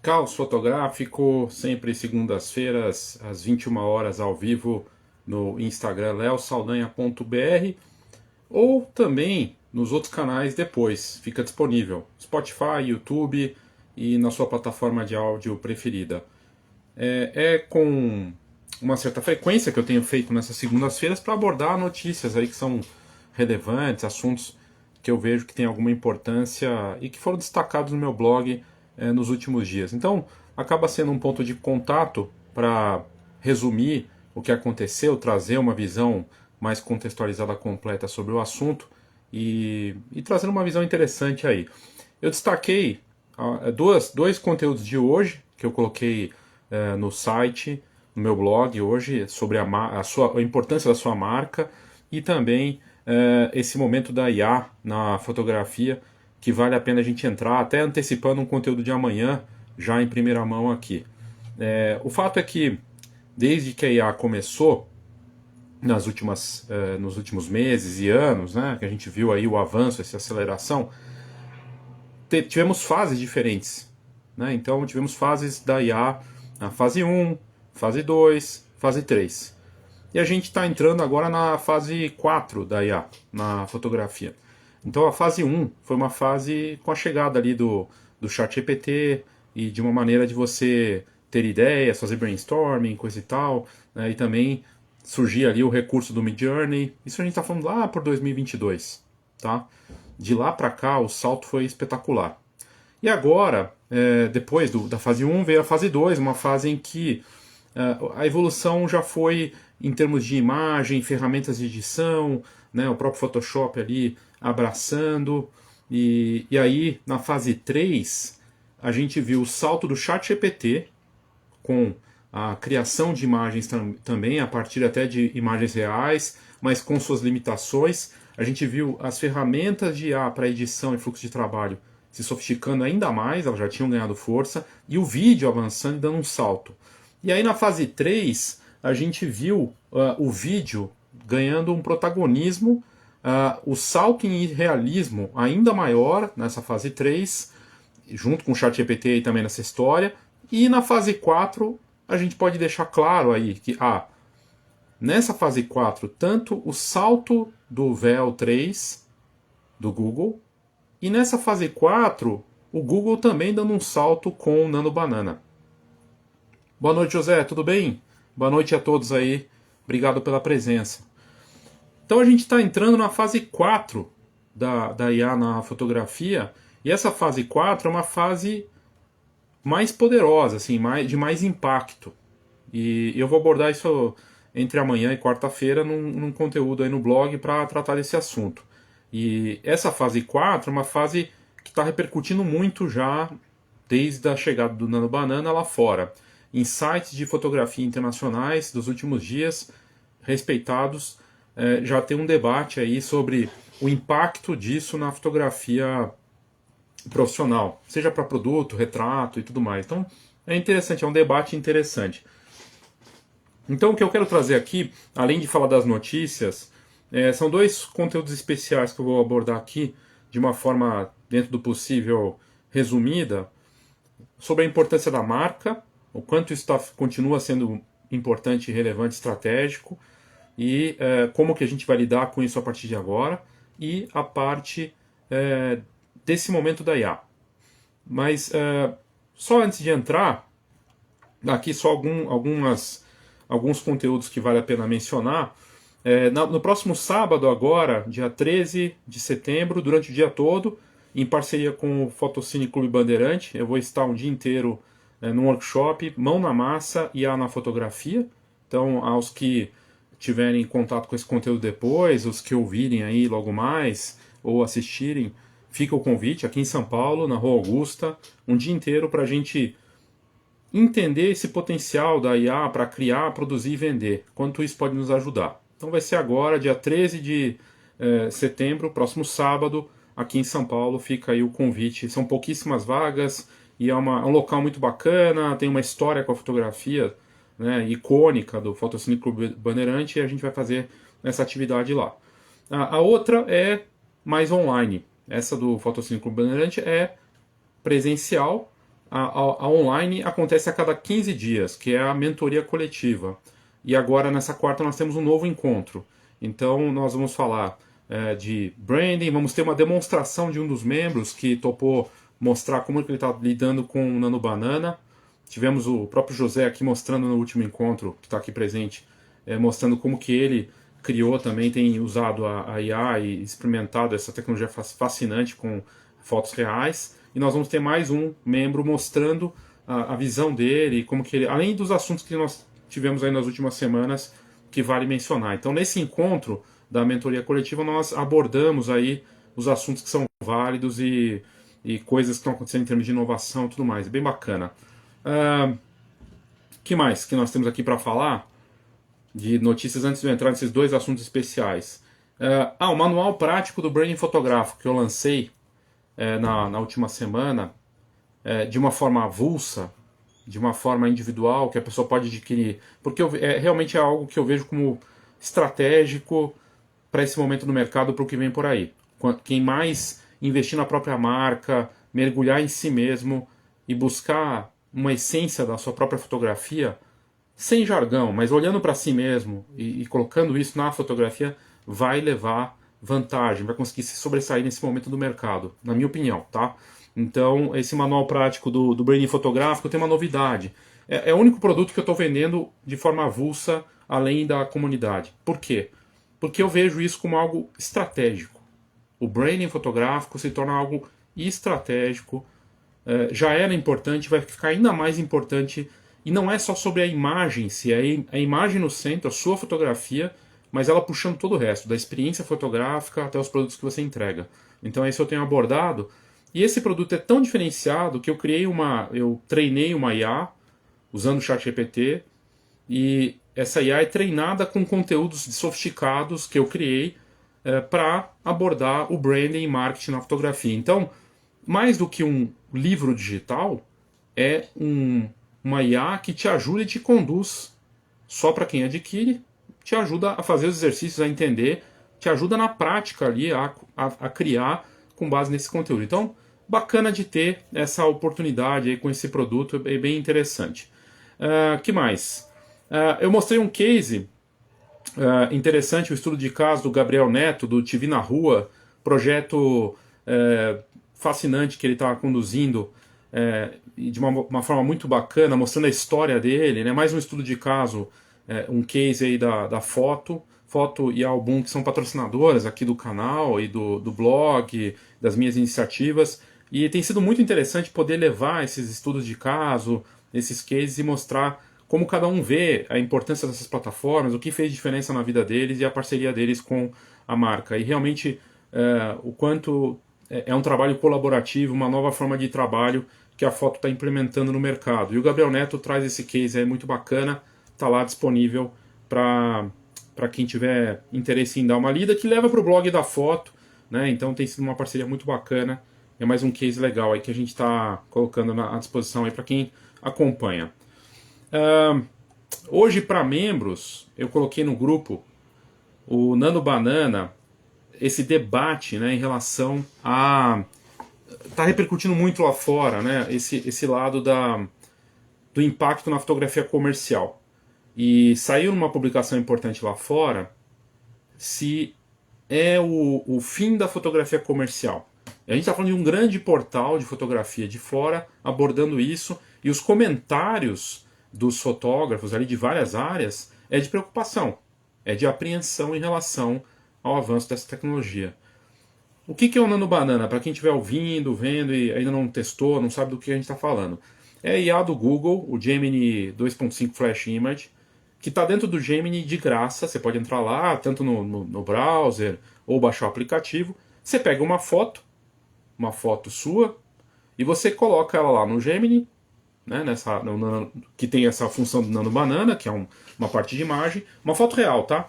Caos fotográfico, sempre segundas-feiras, às 21 horas, ao vivo, no Instagram leosaldanha.br ou também nos outros canais depois, fica disponível. Spotify, YouTube e na sua plataforma de áudio preferida. É com uma certa frequência que eu tenho feito nessas segundas-feiras para abordar notícias aí que são relevantes, assuntos que eu vejo que tem alguma importância e que foram destacados no meu blog nos últimos dias. Então, acaba sendo um ponto de contato para resumir o que aconteceu, trazer uma visão mais contextualizada, completa sobre o assunto e trazendo uma visão interessante aí. Eu destaquei dois conteúdos de hoje que eu coloquei no site, no meu blog hoje, sobre a importância da sua marca e também esse momento da IA na fotografia, que vale a pena a gente entrar, até antecipando um conteúdo de amanhã, já em primeira mão aqui. O fato é que, desde que a IA começou, nos últimos meses e anos, né, que a gente viu aí o avanço, essa aceleração, tivemos fases diferentes. Né? Então, tivemos fases da IA, a fase 1, fase 2, fase 3. E a gente está entrando agora na fase 4 da IA, na fotografia. Então a fase 1 foi uma fase com a chegada ali do ChatGPT e de uma maneira de você ter ideias, fazer brainstorming, coisa e tal, né? E também surgir ali o recurso do Midjourney. Isso a gente está falando lá por 2022, tá? De lá para cá o salto foi espetacular. E agora, depois da fase 1, veio a fase 2, uma fase em que a evolução já foi em termos de imagem, ferramentas de edição, né, o próprio Photoshop ali abraçando. E aí, na fase 3, a gente viu o salto do ChatGPT com a criação de imagens também, a partir até de imagens reais, mas com suas limitações. A gente viu as ferramentas de IA para edição e fluxo de trabalho se sofisticando ainda mais, elas já tinham ganhado força, e o vídeo avançando e dando um salto. E aí na fase 3, a gente viu o vídeo ganhando um protagonismo, o salto em realismo ainda maior nessa fase 3, junto com o ChatGPT aí também nessa história, e na fase 4 a gente pode deixar claro aí que nessa fase 4, tanto o salto do VEL 3 do Google, e nessa fase 4, o Google também dando um salto com o Nano Banana. Boa noite, José, tudo bem? Boa noite a todos aí, obrigado pela presença. Então a gente está entrando na fase 4 da IA na fotografia, e essa fase 4 é uma fase mais poderosa, assim, de mais impacto. E eu vou abordar isso entre amanhã e quarta-feira num conteúdo aí no blog para tratar desse assunto. E essa fase 4 é uma fase que está repercutindo muito já desde a chegada do Nano Banana lá fora. Em sites de fotografia internacionais dos últimos dias, respeitados, já tem um debate aí sobre o impacto disso na fotografia profissional, seja para produto, retrato e tudo mais. Então é interessante, é um debate interessante. Então o que eu quero trazer aqui, além de falar das notícias, são dois conteúdos especiais que eu vou abordar aqui de uma forma, dentro do possível, resumida, sobre a importância da marca, o quanto isso continua sendo importante, relevante, estratégico, e como que a gente vai lidar com isso a partir de agora, e a parte desse momento da IA. Mas só antes de entrar, aqui só alguns conteúdos que vale a pena mencionar. No próximo sábado agora, dia 13 de setembro, durante o dia todo, em parceria com o Fotocine Clube Bandeirante, eu vou estar um dia inteiro num workshop, mão na massa e na fotografia. Então, aos que tiverem contato com esse conteúdo depois, os que ouvirem aí logo mais, ou assistirem, fica o convite aqui em São Paulo, na Rua Augusta, um dia inteiro para a gente entender esse potencial da IA para criar, produzir e vender, quanto isso pode nos ajudar. Então vai ser agora, dia 13 de setembro, próximo sábado, aqui em São Paulo, fica aí o convite. São pouquíssimas vagas e é um local muito bacana, tem uma história com a fotografia, né, icônica do Fotocine Clube Bandeirante, e a gente vai fazer essa atividade lá. A outra é mais online. Essa do Fotocine Clube Bandeirante é presencial, A online acontece a cada 15 dias, que é a mentoria coletiva. E agora, nessa quarta, nós temos um novo encontro. Então, nós vamos falar de branding, vamos ter uma demonstração de um dos membros que topou mostrar como ele está lidando com o Nano Banana. Tivemos o próprio José aqui mostrando no último encontro, que está aqui presente, mostrando como que ele criou também, tem usado a IA e experimentado essa tecnologia fascinante com fotos reais. E nós vamos ter mais um membro mostrando a visão dele, como que ele, além dos assuntos que nós tivemos aí nas últimas semanas, que vale mencionar. Então, nesse encontro da mentoria coletiva, nós abordamos aí os assuntos que são válidos e coisas que estão acontecendo em termos de inovação e tudo mais. É bem bacana. Que mais que nós temos aqui para falar de notícias antes de eu entrar nesses dois assuntos especiais? O manual prático do branding fotográfico que eu lancei na última semana, de uma forma avulsa, de uma forma individual, que a pessoa pode adquirir, porque realmente é algo que eu vejo como estratégico para esse momento no mercado, para o que vem por aí. Quem mais investir na própria marca, mergulhar em si mesmo e buscar uma essência da sua própria fotografia, sem jargão, mas olhando para si mesmo e colocando isso na fotografia, vai levar vantagem, vai conseguir se sobressair nesse momento do mercado, na minha opinião, tá? Então, esse manual prático do branding fotográfico tem uma novidade. É o único produto que eu estou vendendo de forma avulsa, além da comunidade. Por quê? Porque eu vejo isso como algo estratégico. O branding fotográfico se torna algo estratégico, já era importante, vai ficar ainda mais importante, e não é só sobre a imagem, se é a imagem no centro, a sua fotografia, mas ela puxando todo o resto, da experiência fotográfica até os produtos que você entrega. Então esse eu tenho abordado, e esse produto é tão diferenciado que eu treinei uma IA usando o ChatGPT, e essa IA é treinada com conteúdos sofisticados que eu criei para abordar o branding e marketing na fotografia. Então, mais do que um livro digital, é uma IA que te ajuda e te conduz. Só para quem adquire, te ajuda a fazer os exercícios, a entender, te ajuda na prática ali a criar com base nesse conteúdo. Então, bacana de ter essa oportunidade aí com esse produto, é bem interessante. Que mais? Eu mostrei um case interessante, o estudo de caso do Gabriel Neto, do TV na Rua, projeto fascinante que ele está conduzindo de uma forma muito bacana, mostrando a história dele, né? Mais um estudo de caso, um case aí da Foto e Album, que são patrocinadoras aqui do canal e do blog, das minhas iniciativas, e tem sido muito interessante poder levar esses estudos de caso, esses cases, e mostrar como cada um vê a importância dessas plataformas, o que fez diferença na vida deles e a parceria deles com a marca. E realmente o quanto é um trabalho colaborativo, uma nova forma de trabalho que a Foto está implementando no mercado. E o Gabriel Neto traz esse case aí muito bacana, está lá disponível para quem tiver interesse em dar uma lida, que leva para o blog da Foto, né? Então tem sido uma parceria muito bacana, é mais um case legal aí que a gente está colocando à disposição aí para quem acompanha. Hoje, para membros, eu coloquei no grupo o Nano Banana, esse debate, né, em relação a... Está repercutindo muito lá fora, né, esse lado do impacto na fotografia comercial. E saiu numa publicação importante lá fora se é o fim da fotografia comercial. A gente está falando de um grande portal de fotografia de fora abordando isso, e os comentários dos fotógrafos ali de várias áreas é de preocupação, é de apreensão em relação ao avanço dessa tecnologia. O que é o Nano Banana? Para quem estiver ouvindo, vendo e ainda não testou, não sabe do que a gente está falando. É a IA do Google, o Gemini 2.5 Flash Image, que está dentro do Gemini de graça. Você pode entrar lá, tanto no browser ou baixar o aplicativo. Você pega uma foto sua, e você coloca ela lá no Gemini, né, que tem essa função do Nano Banana, que é uma parte de imagem, uma foto real, tá?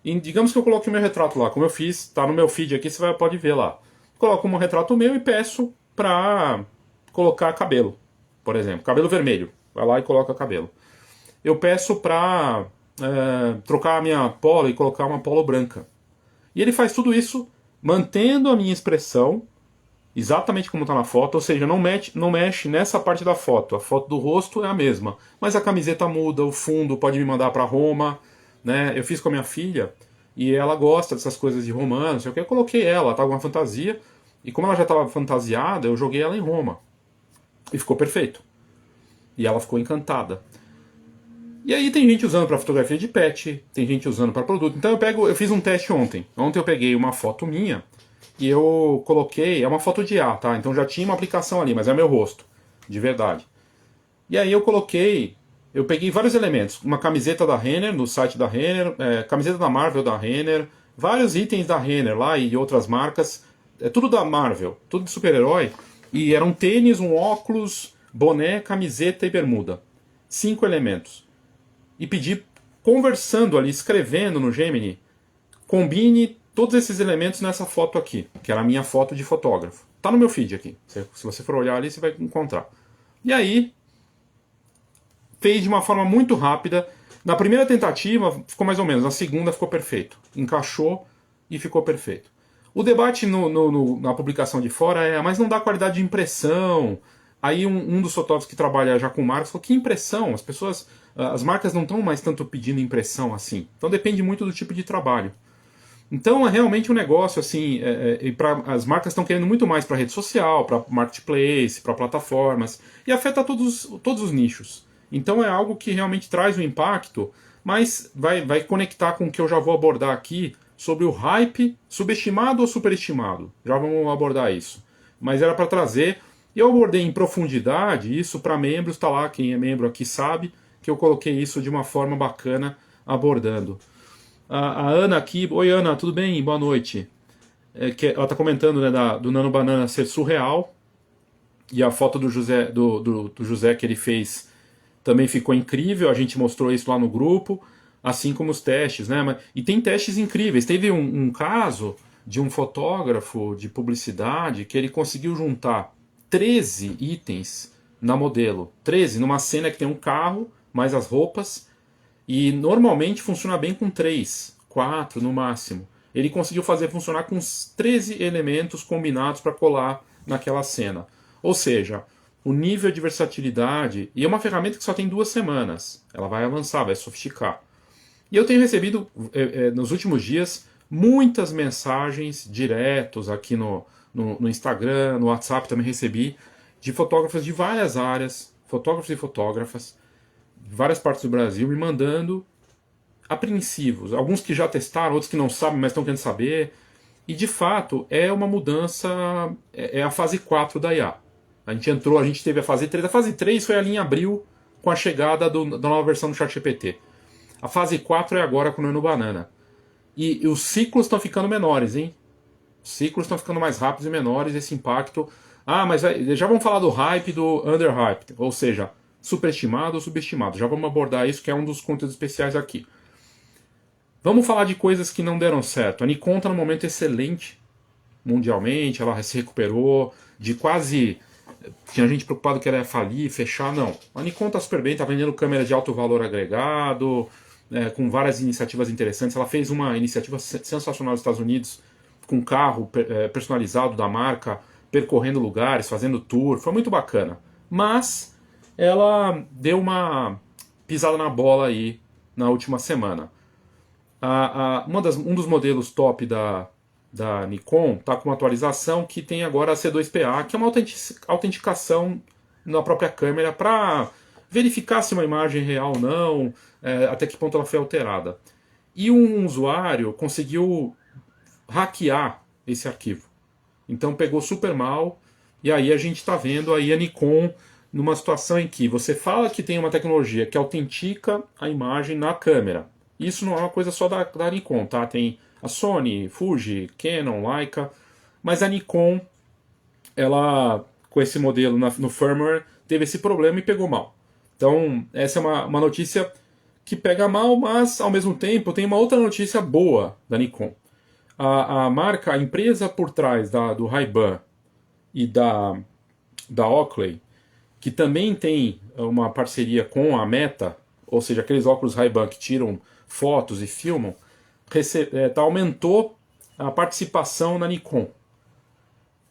E digamos que eu coloque o meu retrato lá, como eu fiz, tá no meu feed aqui, você pode ver lá. Coloco um retrato meu e peço para colocar cabelo, por exemplo, cabelo vermelho. Vai lá e coloca cabelo. Eu peço para trocar a minha polo e colocar uma polo branca. E ele faz tudo isso mantendo a minha expressão, exatamente como está na foto, ou seja, não mexe nessa parte da foto. A foto do rosto é a mesma, mas a camiseta muda, o fundo pode me mandar para Roma, né? Eu fiz com a minha filha e ela gosta dessas coisas de romano, não sei o que. Eu coloquei ela estava com uma fantasia e como ela já estava fantasiada, eu joguei ela em Roma e ficou perfeito. E ela ficou encantada. E aí tem gente usando para fotografia de pet, tem gente usando para produto. Então eu fiz um teste ontem. Ontem eu peguei uma foto minha e eu coloquei, é uma foto de ar, tá? Então já tinha uma aplicação ali, mas é meu rosto, de verdade. E aí eu peguei vários elementos, uma camiseta da Renner, no site da Renner, camiseta da Marvel da Renner, vários itens da Renner lá e outras marcas, é tudo da Marvel, tudo de super-herói. E eram tênis, um óculos, boné, camiseta e bermuda. 5 elementos. E pedi, conversando ali, escrevendo no Gemini, combine todos esses elementos nessa foto aqui, que era a minha foto de fotógrafo. Tá no meu feed aqui. Se você for olhar ali, você vai encontrar. E aí, fez de uma forma muito rápida. Na primeira tentativa, ficou mais ou menos. Na segunda, ficou perfeito. Encaixou e ficou perfeito. O debate na publicação de fora é, mas não dá qualidade de impressão. Aí um dos fotógrafos que trabalha já com marcas falou, que impressão? As marcas não estão mais tanto pedindo impressão assim. Então depende muito do tipo de trabalho. Então é realmente um negócio assim, as marcas estão querendo muito mais para rede social, para marketplace, para plataformas, e afeta todos os nichos. Então é algo que realmente traz um impacto, mas vai conectar com o que eu já vou abordar aqui sobre o hype, subestimado ou superestimado. Já vamos abordar isso. Mas era para trazer, e eu abordei em profundidade isso para membros, tá lá, quem é membro aqui sabe, que eu coloquei isso de uma forma bacana abordando. A Ana aqui, oi Ana, tudo bem? Boa noite. Ela está comentando, né, do Nano Banana ser surreal, e a foto do José, do José que ele fez também ficou incrível, a gente mostrou isso lá no grupo, assim como os testes, né? E tem testes incríveis. Teve um caso de um fotógrafo de publicidade que ele conseguiu juntar 13 itens na modelo. 13 numa cena que tem um carro, mais as roupas, e normalmente funciona bem com 3, 4 no máximo. Ele conseguiu fazer funcionar com os 13 elementos combinados para colar naquela cena. Ou seja, o nível de versatilidade, e é uma ferramenta que só tem 2 semanas, ela vai avançar, vai sofisticar. E eu tenho recebido, nos últimos dias, muitas mensagens diretos aqui no Instagram, no WhatsApp também recebi, de fotógrafos de várias áreas, fotógrafos e fotógrafas, de várias partes do Brasil, me mandando apreensivos. Alguns que já testaram, outros que não sabem, mas estão querendo saber. E de fato, é uma mudança, é a fase 4 da IA. A gente teve a fase 3. A fase 3 foi ali em abril, com a chegada da nova versão do ChatGPT. A fase 4 é agora com o Nano Banana. E os ciclos estão ficando menores, hein? Os ciclos estão ficando mais rápidos e menores, esse impacto. Mas já vamos falar do hype e do underhype, ou seja, superestimado ou subestimado. Já vamos abordar isso, que é um dos conteúdos especiais aqui. Vamos falar de coisas que não deram certo. A Nikon está num momento excelente mundialmente, ela se recuperou de quase... Tinha gente preocupada que ela ia falir, fechar, não. A Nikon está super bem, está vendendo câmeras de alto valor agregado, com várias iniciativas interessantes. Ela fez uma iniciativa sensacional nos Estados Unidos, com carro personalizado da marca, percorrendo lugares, fazendo tour, foi muito bacana. Mas ela deu uma pisada na bola aí na última semana. Um dos modelos top da Nikon está com uma atualização que tem agora a C2PA, que é uma autenticação na própria câmera para verificar se uma imagem é real ou não, até que ponto ela foi alterada. E um usuário conseguiu hackear esse arquivo. Então pegou super mal, e aí a gente está vendo aí a Nikon numa situação em que você fala que tem uma tecnologia que autentica a imagem na câmera. Isso não é uma coisa só da Nikon, tá? Tem a Sony, Fuji, Canon, Leica, mas a Nikon, ela, com esse modelo no firmware, teve esse problema e pegou mal. Então, essa é uma notícia que pega mal, mas, ao mesmo tempo, tem uma outra notícia boa da Nikon. A marca, a empresa por trás do Ray-Ban e da Oakley, que também tem uma parceria com a Meta, ou seja, aqueles óculos Ray-Ban que tiram fotos e filmam, aumentou a participação na Nikon.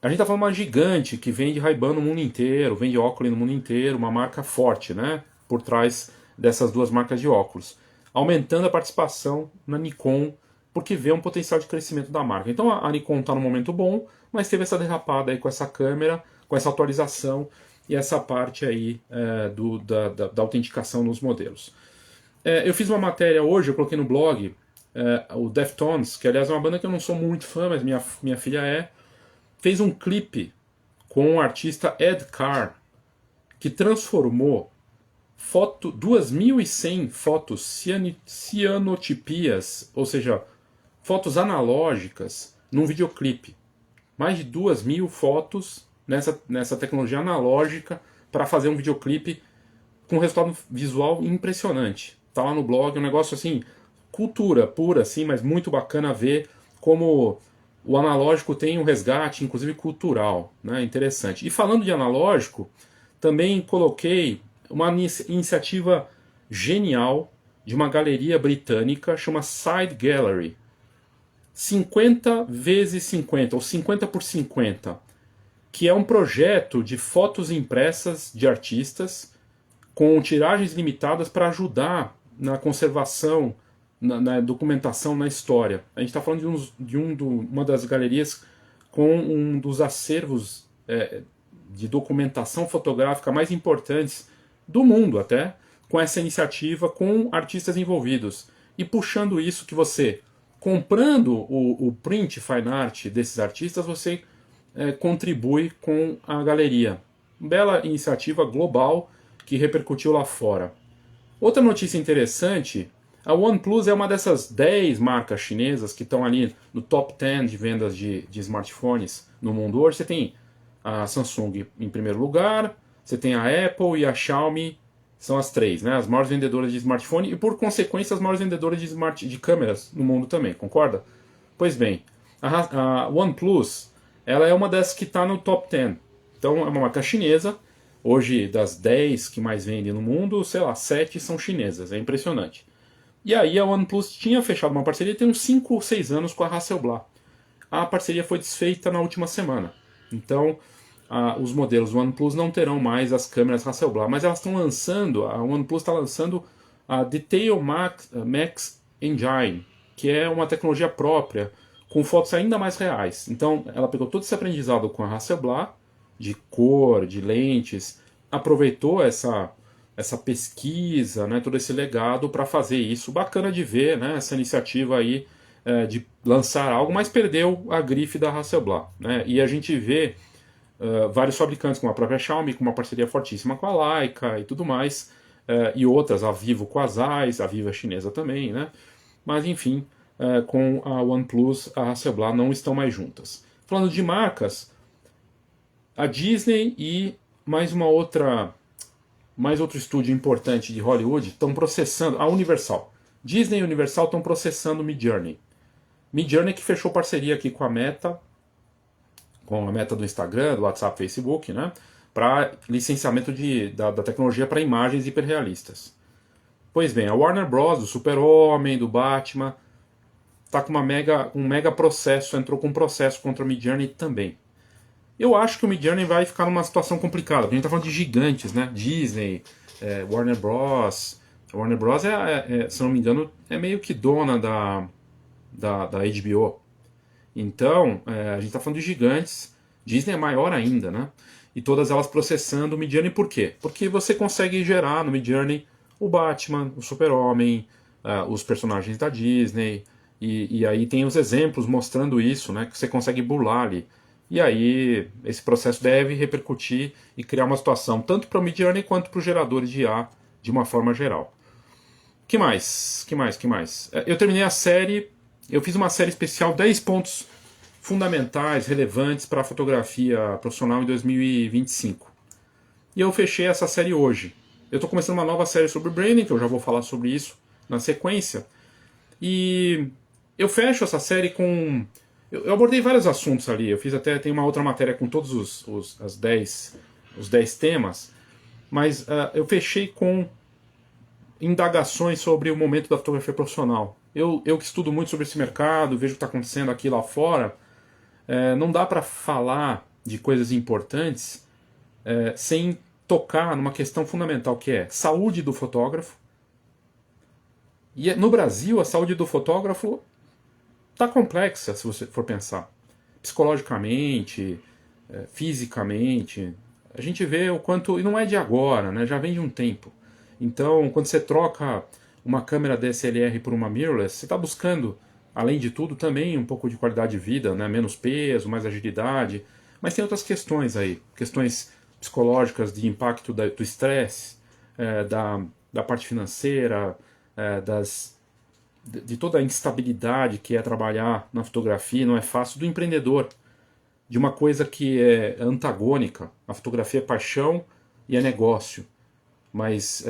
A gente está falando de uma gigante que vende Ray-Ban no mundo inteiro, vende óculos no mundo inteiro, uma marca forte, né? Por trás dessas duas marcas de óculos. Aumentando a participação na Nikon, porque vê um potencial de crescimento da marca. Então a Nikon está num momento bom, mas teve essa derrapada aí com essa câmera, com essa atualização e essa parte aí da autenticação nos modelos. Eu fiz uma matéria hoje, eu coloquei no blog, o Deftones, que aliás é uma banda que eu não sou muito fã, mas minha filha fez um clipe com o artista Ed Carr, que transformou 2.100 fotos cianotipias, ou seja, fotos analógicas, num videoclipe. Mais de 2.000 fotos nessa tecnologia analógica para fazer um videoclipe com um resultado visual impressionante. Tá lá no blog, um negócio assim, cultura pura, assim, mas muito bacana ver como o analógico tem um resgate, inclusive cultural, né? Interessante. E falando de analógico, também coloquei uma iniciativa genial de uma galeria britânica, chama Side Gallery. 50 vezes 50, ou 50 por 50, que é um projeto de fotos impressas de artistas com tiragens limitadas para ajudar na conservação, na documentação, na história. A gente está falando uma das galerias com um dos acervos de documentação fotográfica mais importantes do mundo até, com essa iniciativa, com artistas envolvidos. E puxando isso que você, comprando o print fine art desses artistas, você contribui com a galeria. Bela iniciativa global que repercutiu lá fora. Outra notícia interessante, a OnePlus é uma dessas 10 marcas chinesas que estão ali no top 10 de vendas de smartphones no mundo hoje. Você tem a Samsung em primeiro lugar, você tem a Apple e a Xiaomi, são as três, né? As maiores vendedoras de smartphone e, por consequência, as maiores vendedoras de câmeras no mundo também, concorda? Pois bem, a OnePlus ela é uma das que está no top 10. Então, é uma marca chinesa. Hoje, das 10 que mais vendem no mundo, sei lá, 7 são chinesas. É impressionante. E aí a OnePlus tinha fechado uma parceria tem uns 5 ou 6 anos com a Hasselblad. A parceria foi desfeita na última semana. Então, os modelos OnePlus não terão mais as câmeras Hasselblad, mas elas estão lançando, a OnePlus está lançando a Detail Max Engine, que é uma tecnologia própria, com fotos ainda mais reais. Então, ela pegou todo esse aprendizado com a Hasselblad, de cor, de lentes, aproveitou essa pesquisa, né, todo esse legado para fazer isso. Bacana de ver, né, essa iniciativa aí de lançar algo, mas perdeu a grife da Hasselblad, né? E a gente vê vários fabricantes, como a própria Xiaomi, com uma parceria fortíssima com a Leica e tudo mais, e outras, a Vivo com a Zeiss, a Vivo é chinesa também, né? Mas enfim, com a OnePlus, a Hasselblad não estão mais juntas. Falando de marcas, a Disney e mais outro estúdio importante de Hollywood estão processando, a Universal. Disney e Universal estão processando o Midjourney. Midjourney que fechou parceria aqui com a Meta do Instagram, do WhatsApp, Facebook, né, para licenciamento da tecnologia para imagens hiperrealistas. Pois bem, a Warner Bros., do Super-Homem, do Batman, está com um mega processo, entrou com um processo contra o Midjourney também. Eu acho que o Midjourney vai ficar numa situação complicada, porque a gente está falando de gigantes, né? Disney, Warner Bros. Warner Bros., se não me engano, é meio que dona da HBO. Então, a gente está falando de gigantes, Disney é maior ainda, né? E todas elas processando o Midjourney, por quê? Porque você consegue gerar no Midjourney o Batman, o Super-Homem, os personagens da Disney, e aí tem os exemplos mostrando isso, né? Que você consegue burlar ali. E aí, esse processo deve repercutir e criar uma situação tanto para o Midjourney quanto para os geradores de IA, de uma forma geral. Que mais? Eu terminei a série, eu fiz uma série especial, 10 pontos fundamentais, relevantes para a fotografia profissional em 2025. E eu fechei essa série hoje. Eu estou começando uma nova série sobre branding, que eu já vou falar sobre isso na sequência. E eu fecho essa série com... Eu abordei vários assuntos ali, eu fiz tem uma outra matéria com todos os 10 temas, mas eu fechei com indagações sobre o momento da fotografia profissional. Eu que estudo muito sobre esse mercado, vejo o que está acontecendo aqui lá fora, não dá para falar de coisas importantes sem tocar numa questão fundamental que é saúde do fotógrafo. E no Brasil a saúde do fotógrafo está complexa, se você for pensar. Psicologicamente, fisicamente. A gente vê o quanto... E não é de agora, né? Já vem de um tempo. Então, quando você troca uma câmera DSLR por uma mirrorless, você está buscando, além de tudo, também um pouco de qualidade de vida, né? Menos peso, mais agilidade. Mas tem outras questões aí. Questões psicológicas de impacto do estresse, da parte financeira, de toda a instabilidade que é trabalhar na fotografia, não é fácil, do empreendedor, de uma coisa que é antagônica. A fotografia é paixão e é negócio, mas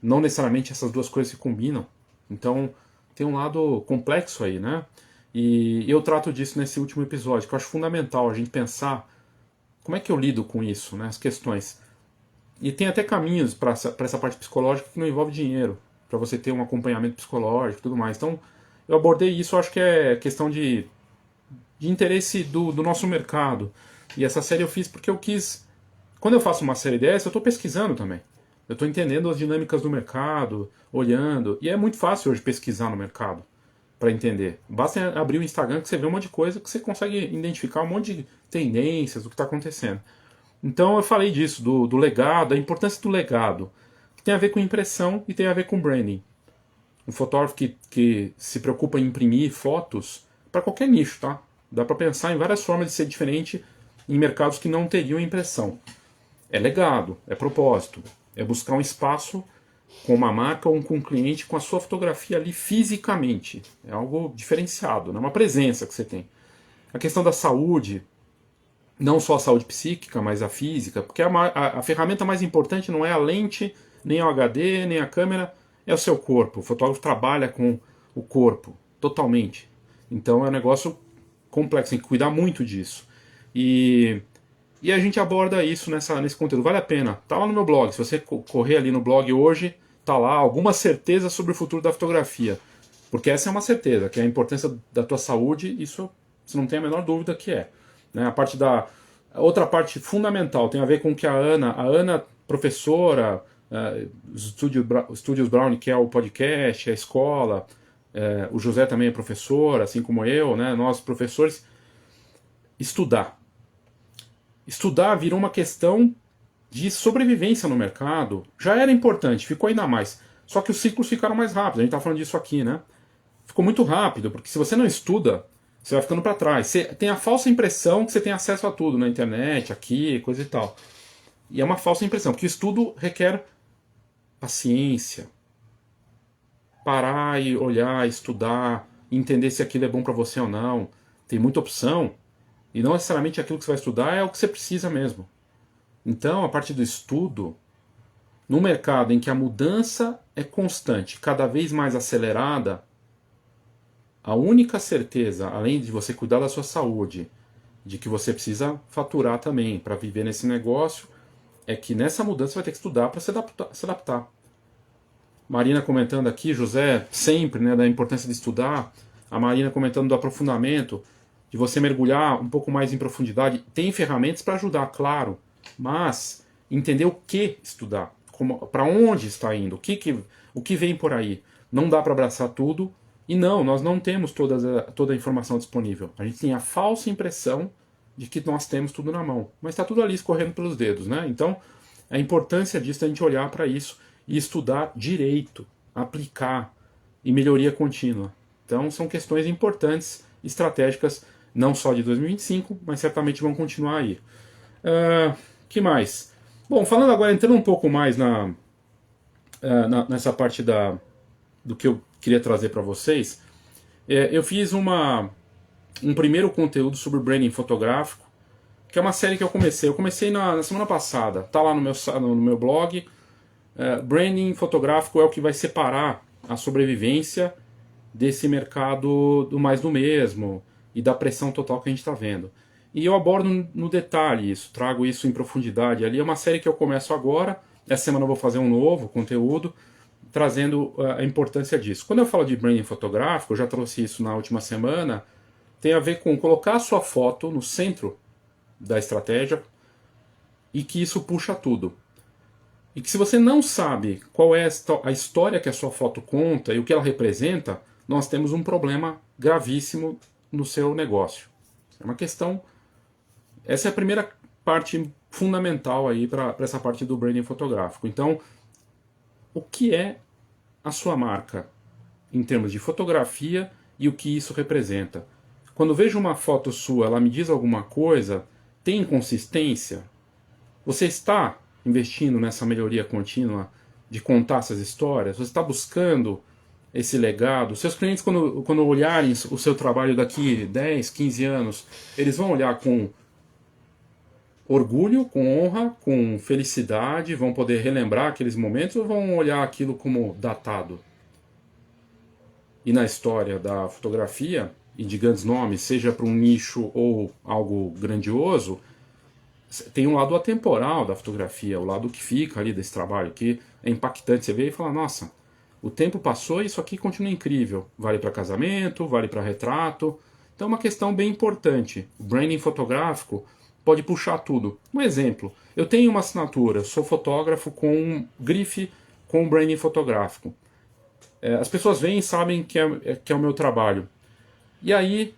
não necessariamente essas duas coisas se combinam. Então tem um lado complexo aí, né? E eu trato disso nesse último episódio, que eu acho fundamental a gente pensar como é que eu lido com isso, né? As questões. E tem até caminhos para essa parte psicológica que não envolve dinheiro, para você ter um acompanhamento psicológico e tudo mais. Então, eu abordei isso, eu acho que é questão de interesse do nosso mercado. E essa série eu fiz porque eu quis... Quando eu faço uma série dessa, eu estou pesquisando também. Eu estou entendendo as dinâmicas do mercado, olhando. E é muito fácil hoje pesquisar no mercado para entender. Basta abrir o Instagram que você vê um monte de coisa que você consegue identificar um monte de tendências, do que está acontecendo. Então eu falei disso, do legado, a importância do legado, que tem a ver com impressão e tem a ver com branding. Um fotógrafo que se preocupa em imprimir fotos para qualquer nicho, tá? Dá para pensar em várias formas de ser diferente em mercados que não teriam impressão. É legado, é propósito, é buscar um espaço com uma marca ou com um cliente com a sua fotografia ali fisicamente. É algo diferenciado, né? Uma presença que você tem. A questão da saúde, não só a saúde psíquica, mas a física, porque a ferramenta mais importante não é a lente, nem o HD, nem a câmera, é o seu corpo. O fotógrafo trabalha com o corpo, totalmente. Então é um negócio complexo, tem que cuidar muito disso. E a gente aborda isso nesse conteúdo, vale a pena. Tá lá no meu blog, se você correr ali no blog hoje, tá lá alguma certeza sobre o futuro da fotografia. Porque essa é uma certeza, que é a importância da tua saúde, isso você não tem a menor dúvida que é. Né? A outra parte fundamental tem a ver com que a Ana professora, os Estúdios Brown, que é o podcast, a escola, o José também é professor, assim como eu, né? Nós professores, estudar. Estudar virou uma questão de sobrevivência no mercado. Já era importante, ficou ainda mais. Só que os ciclos ficaram mais rápidos, a gente está falando disso aqui, né? Ficou muito rápido, porque se você não estuda, você vai ficando para trás. Você tem a falsa impressão que você tem acesso a tudo na internet, aqui, coisa e tal. E é uma falsa impressão, porque o estudo requer paciência. Parar e olhar, estudar, entender se aquilo é bom para você ou não. Tem muita opção, e não necessariamente aquilo que você vai estudar é o que você precisa mesmo. Então, a partir do estudo, num mercado em que a mudança é constante, cada vez mais acelerada, a única certeza, além de você cuidar da sua saúde, de que você precisa faturar também para viver nesse negócio, é que nessa mudança você vai ter que estudar para se adaptar. Marina comentando aqui, José, sempre, né, da importância de estudar. A Marina comentando do aprofundamento, de você mergulhar um pouco mais em profundidade. Tem ferramentas para ajudar, claro, mas entender o que estudar, para onde está indo, o que vem por aí. Não dá para abraçar tudo. E não, nós não temos toda a informação disponível. A gente tem a falsa impressão de que nós temos tudo na mão. Mas está tudo ali escorrendo pelos dedos, né? Então, a importância disso é a gente olhar para isso e estudar direito, aplicar e melhoria contínua. Então, são questões importantes, estratégicas, não só de 2025, mas certamente vão continuar aí. Que mais? Bom, falando agora, entrando um pouco mais nessa parte do que eu queria trazer para vocês, eu fiz um primeiro conteúdo sobre branding fotográfico, que é uma série que eu comecei. Eu comecei na semana passada, tá lá no meu blog. Branding fotográfico é o que vai separar a sobrevivência desse mercado do mais do mesmo e da pressão total que a gente está vendo. E eu abordo no detalhe isso, trago isso em profundidade. Ali é uma série que eu começo agora. Essa semana eu vou fazer um novo conteúdo, trazendo a importância disso. Quando eu falo de branding fotográfico, eu já trouxe isso na última semana, tem a ver com colocar a sua foto no centro da estratégia e que isso puxa tudo. E que se você não sabe qual é a história que a sua foto conta e o que ela representa, nós temos um problema gravíssimo no seu negócio. É uma questão... Essa é a primeira parte fundamental aí para essa parte do branding fotográfico. Então, o que é a sua marca em termos de fotografia e o que isso representa? Quando vejo uma foto sua, ela me diz alguma coisa, tem consistência? Você está investindo nessa melhoria contínua de contar essas histórias? Você está buscando esse legado? Seus clientes, quando olharem o seu trabalho daqui 10, 15 anos, eles vão olhar com orgulho, com honra, com felicidade, vão poder relembrar aqueles momentos ou vão olhar aquilo como datado? E na história da fotografia, e de grandes nomes, seja para um nicho ou algo grandioso, tem um lado atemporal da fotografia, o lado que fica ali desse trabalho, que é impactante. Você vê e fala, nossa, o tempo passou e isso aqui continua incrível. Vale para casamento, vale para retrato. Então é uma questão bem importante. O branding fotográfico pode puxar tudo. Um exemplo, eu tenho uma assinatura, sou fotógrafo com um grife com um branding fotográfico. As pessoas veem e sabem que é o meu trabalho. E aí,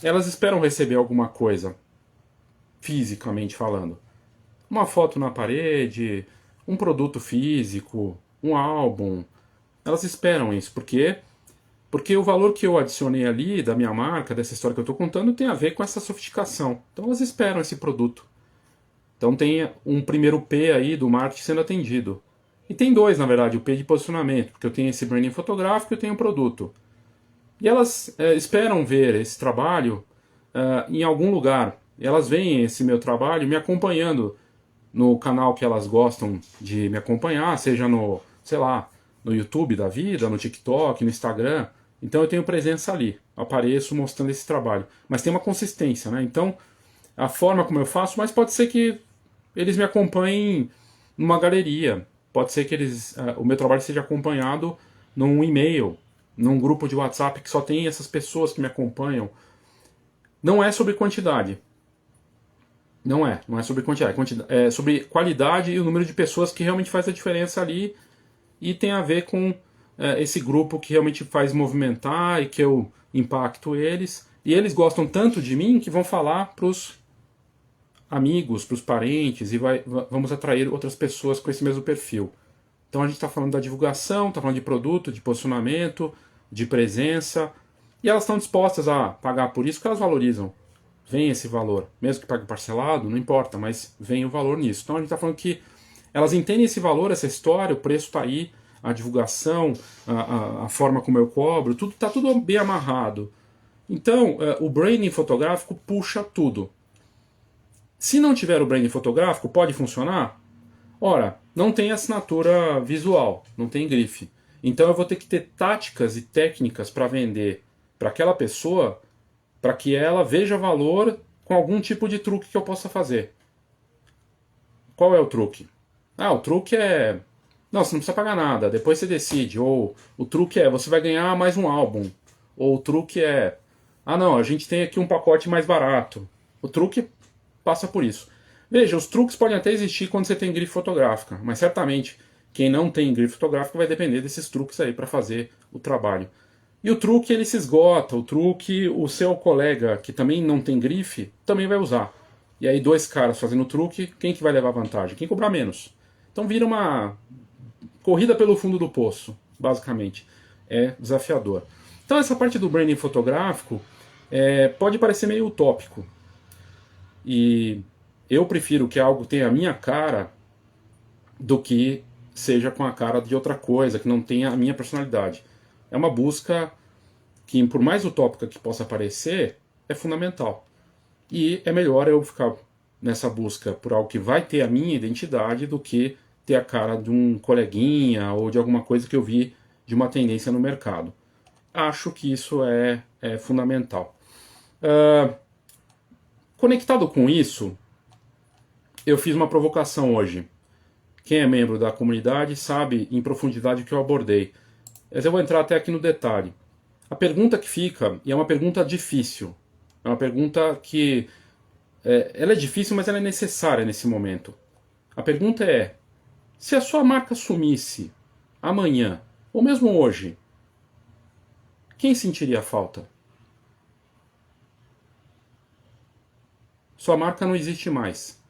elas esperam receber alguma coisa, fisicamente falando. Uma foto na parede, um produto físico, um álbum. Elas esperam isso. Por quê? Porque o valor que eu adicionei ali, da minha marca, dessa história que eu estou contando, tem a ver com essa sofisticação. Então elas esperam esse produto. Então tem um primeiro P aí do marketing sendo atendido. E tem dois, na verdade, o P de posicionamento, porque eu tenho esse branding fotográfico e eu tenho o produto. E elas esperam ver esse trabalho em algum lugar. E elas veem esse meu trabalho me acompanhando no canal que elas gostam de me acompanhar, seja no, sei lá, no YouTube da vida, no TikTok, no Instagram. Então eu tenho presença ali, apareço mostrando esse trabalho. Mas tem uma consistência, né? Então, a forma como eu faço, mas pode ser que eles me acompanhem numa galeria. Pode ser que o meu trabalho seja acompanhado num e-mail, num grupo de WhatsApp que só tem essas pessoas que me acompanham. Não é sobre quantidade. Não é sobre quantidade. É sobre qualidade e o número de pessoas que realmente faz a diferença ali. E tem a ver com esse grupo que realmente faz movimentar e que eu impacto eles. E eles gostam tanto de mim que vão falar para os amigos, para os parentes, e vamos atrair outras pessoas com esse mesmo perfil. Então a gente está falando da divulgação, está falando de produto, de posicionamento, de presença, e elas estão dispostas a pagar por isso porque elas valorizam. Vem esse valor, mesmo que pague parcelado, não importa, mas vem o valor nisso. Então a gente está falando que elas entendem esse valor, essa história, o preço está aí, a divulgação, a forma como eu cobro, tudo está tudo bem amarrado. Então o branding fotográfico puxa tudo. Se não tiver o branding fotográfico, pode funcionar? Ora, não tem assinatura visual, não tem grife. Então eu vou ter que ter táticas e técnicas para vender para aquela pessoa, para que ela veja valor com algum tipo de truque que eu possa fazer. Qual é o truque? O truque é... Não, você não precisa pagar nada, depois você decide. Ou o truque é, você vai ganhar mais um álbum. Ou o truque é... não, a gente tem aqui um pacote mais barato. O truque passa por isso. Veja, os truques podem até existir quando você tem grife fotográfica, mas certamente quem não tem grife fotográfica vai depender desses truques aí para fazer o trabalho. E o truque ele se esgota, o truque o seu colega que também não tem grife também vai usar. E aí dois caras fazendo o truque, quem que vai levar vantagem? Quem cobrar menos. Então vira uma corrida pelo fundo do poço, basicamente. É desafiador. Então essa parte do branding fotográfico pode parecer meio utópico. E eu prefiro que algo tenha a minha cara do que seja com a cara de outra coisa, que não tenha a minha personalidade. É uma busca que, por mais utópica que possa parecer, é fundamental. E é melhor eu ficar nessa busca por algo que vai ter a minha identidade do que ter a cara de um coleguinha ou de alguma coisa que eu vi de uma tendência no mercado. Acho que isso é fundamental. Conectado com isso, eu fiz uma provocação hoje. Quem é membro da comunidade sabe em profundidade o que eu abordei. Mas eu vou entrar até aqui no detalhe. A pergunta que fica, e é uma pergunta difícil, é uma pergunta que ela é difícil, mas ela é necessária nesse momento. A pergunta é, se a sua marca sumisse amanhã, ou mesmo hoje, quem sentiria a falta? Sua marca não existe mais.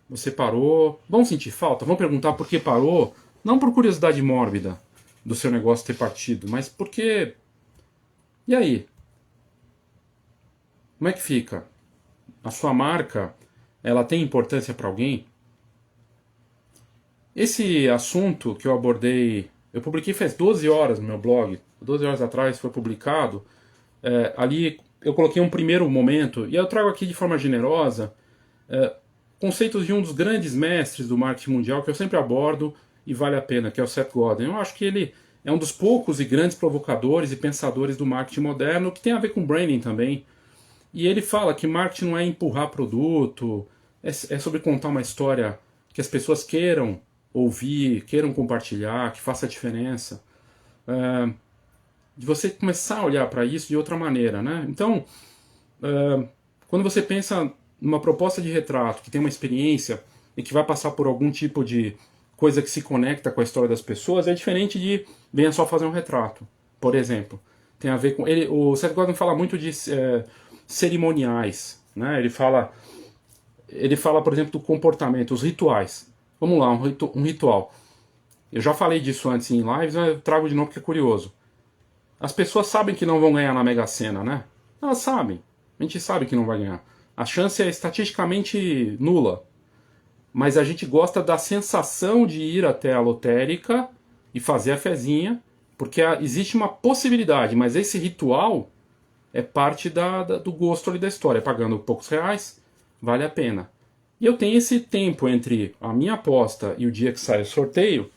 Você parou. Vão sentir falta? Vão perguntar por que parou? Não por curiosidade mórbida do seu negócio ter partido, mas porque. E aí? Como é que fica? A sua marca, ela tem importância para alguém? Esse assunto que eu abordei, eu publiquei faz 12 horas no meu blog, 12 horas atrás foi publicado. Ali eu coloquei um primeiro momento, e eu trago aqui de forma generosa conceitos de um dos grandes mestres do marketing mundial que eu sempre abordo e vale a pena, que é o Seth Godin. Eu acho que ele é um dos poucos e grandes provocadores e pensadores do marketing moderno, que tem a ver com branding também. E ele fala que marketing não é empurrar produto, é sobre contar uma história que as pessoas queiram ouvir, queiram compartilhar, que faça a diferença. De você começar a olhar para isso de outra maneira, né? Então, quando você pensa numa proposta de retrato que tem uma experiência e que vai passar por algum tipo de coisa que se conecta com a história das pessoas, é diferente de venha só fazer um retrato, por exemplo. Tem a ver com ele. O Seth Godin fala muito de cerimoniais, né? Ele fala, por exemplo, do comportamento, os rituais. Vamos lá, um ritual. Eu já falei disso antes em lives, mas eu trago de novo porque é curioso. As pessoas sabem que não vão ganhar na Mega Sena, né? Elas sabem. A gente sabe que não vai ganhar. A chance é estatisticamente nula. Mas a gente gosta da sensação de ir até a lotérica e fazer a fezinha, porque existe uma possibilidade, mas esse ritual é parte do gosto ali da história. Pagando poucos reais, vale a pena. E eu tenho esse tempo entre a minha aposta e o dia que sai o sorteio